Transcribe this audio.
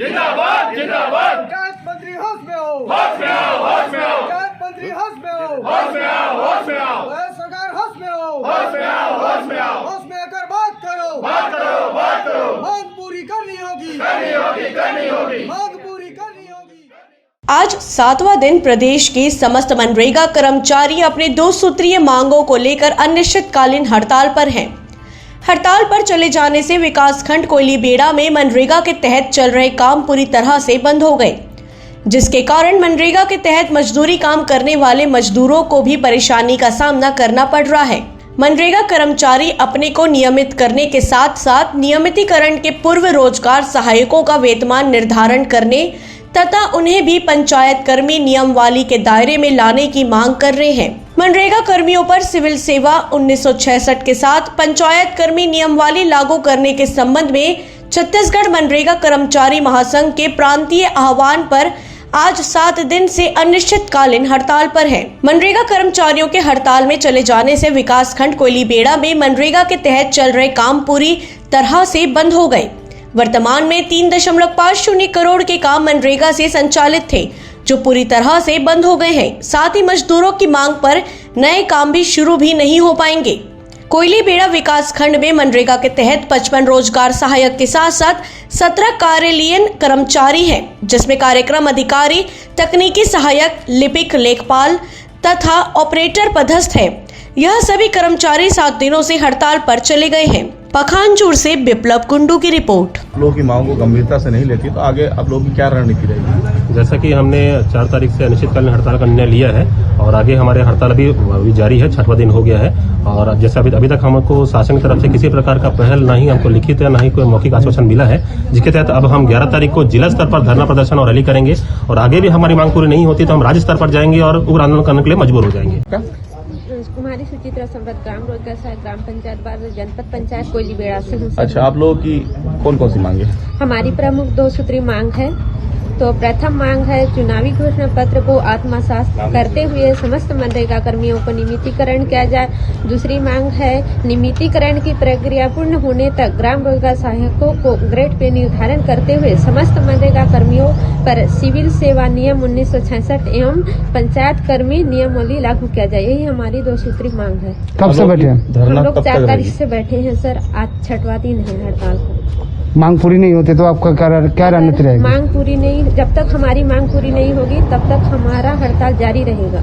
जिंदाबाद जिंदाबाद। पंचायत मंत्री होश में हो, होश में आओ, होश में आओ, पंचायत मंत्री होश में हो, होश में आओ, होश में आओ, सरकार होश में हो, होश में आओ, होश में आओ, होश में आकर बात करो, बात करो, बात करो, मांग पूरी करनी होगी, करनी होगी, करनी होगी, मांग पूरी करनी होगी। आज 7वां दिन प्रदेश के समस्त मनरेगा कर्मचारी अपने 2 सूत्रीय मांगों को लेकर अनिश्चितकालीन हड़ताल पर हैं। हड़ताल पर चले जाने से विकासखंड कोयलीबेड़ा में मनरेगा के तहत चल रहे काम पूरी तरह से बंद हो गए, जिसके कारण मनरेगा के तहत मजदूरी काम करने वाले मजदूरों को भी परेशानी का सामना करना पड़ रहा है। मनरेगा कर्मचारी अपने को नियमित करने के साथ साथ नियमितीकरण के पूर्व रोजगार सहायकों का वेतनमान निर्धारण करने तथा उन्हें भी पंचायत कर्मी नियमावली के दायरे में लाने की मांग कर रहे हैं। मनरेगा कर्मियों पर सिविल सेवा 1966 के साथ पंचायत कर्मी नियमावली लागू करने के संबंध में छत्तीसगढ़ मनरेगा कर्मचारी महासंघ के प्रांतीय आह्वान पर आज 7 दिन से अनिश्चितकालीन हड़ताल पर है। मनरेगा कर्मचारियों के हड़ताल में चले जाने से विकासखंड कोयलीबेड़ा में मनरेगा के तहत चल रहे काम पूरी तरह से बंद हो गए। वर्तमान में 3.50 करोड़ के काम मनरेगा से संचालित थे, जो पूरी तरह से बंद हो गए हैं। साथ ही मजदूरों की मांग पर नए काम भी शुरू भी नहीं हो पाएंगे। कोयलीबेड़ा विकास खंड में मनरेगा के तहत 55 रोजगार सहायक के साथ साथ 17 कार्यालयीन कर्मचारी हैं, जिसमें कार्यक्रम अधिकारी, तकनीकी सहायक, लिपिक, लेखपाल तथा ऑपरेटर पदस्थ है। यह सभी कर्मचारी 7 दिनों से हड़ताल पर चले गए हैं। पखानजोर से बिप्लब कुंडू की रिपोर्ट। लोगों की मांगों को गंभीरता से नहीं लेती तो आगे आप लोगों की क्या रणनीति रहेगी? जैसा कि हमने 4 तारीख से अनिश्चितकालीन हड़ताल का निर्णय लिया है और आगे हमारे हड़ताल अभी जारी है, 6वां दिन हो गया है। और जैसे अभी तक हमको शासन की तरफ से किसी प्रकार का पहल ना ही हमको लिखित है, ना ही कोई मौखिक आश्वासन मिला है, जिसके तहत अब हम 11 तारीख को जिला स्तर पर धरना प्रदर्शन और रैली करेंगे और आगे भी हमारी मांग पूरी नहीं होती तो हम राज्य स्तर पर जाएंगे और उग्र आंदोलन करने के लिए मजबूर हो जाएंगे। कुमारी सुचित्रा संवत ग्राम रोजगार सहायक ग्राम पंचायत बार जनपद पंचायत कोयलीबेड़ा से हूँ। अच्छा, आप लोगों की कौन कौन सी मांगे हैं? हमारी प्रमुख 2 सूत्री मांग है। तो प्रथम मांग है चुनावी घोषणा पत्र को आत्मसात करते हुए समस्त मनरेगा कर्मियों को नियमितीकरण किया जाए। दूसरी मांग है नियमितीकरण की प्रक्रिया पूर्ण होने तक ग्राम रोजगार सहायकों को ग्रेड पे निर्धारण करते हुए समस्त मनरेगा कर्मियों पर सिविल सेवा नियम 1966 एवं पंचायत कर्मी नियमावली लागू किया जाए। यही हमारी 2 सूत्री मांग है। कब से बैठे हैं? धरना हम लोग कब 4 तक तारीख से बैठे हैं सर। आज 6वां दिन है हड़ताल को। मांग पूरी नहीं होती तो आपका क्या रणनीति रहेगी? मांग पूरी नहीं, जब तक हमारी मांग पूरी नहीं होगी तब तक हमारा हड़ताल जारी रहेगा।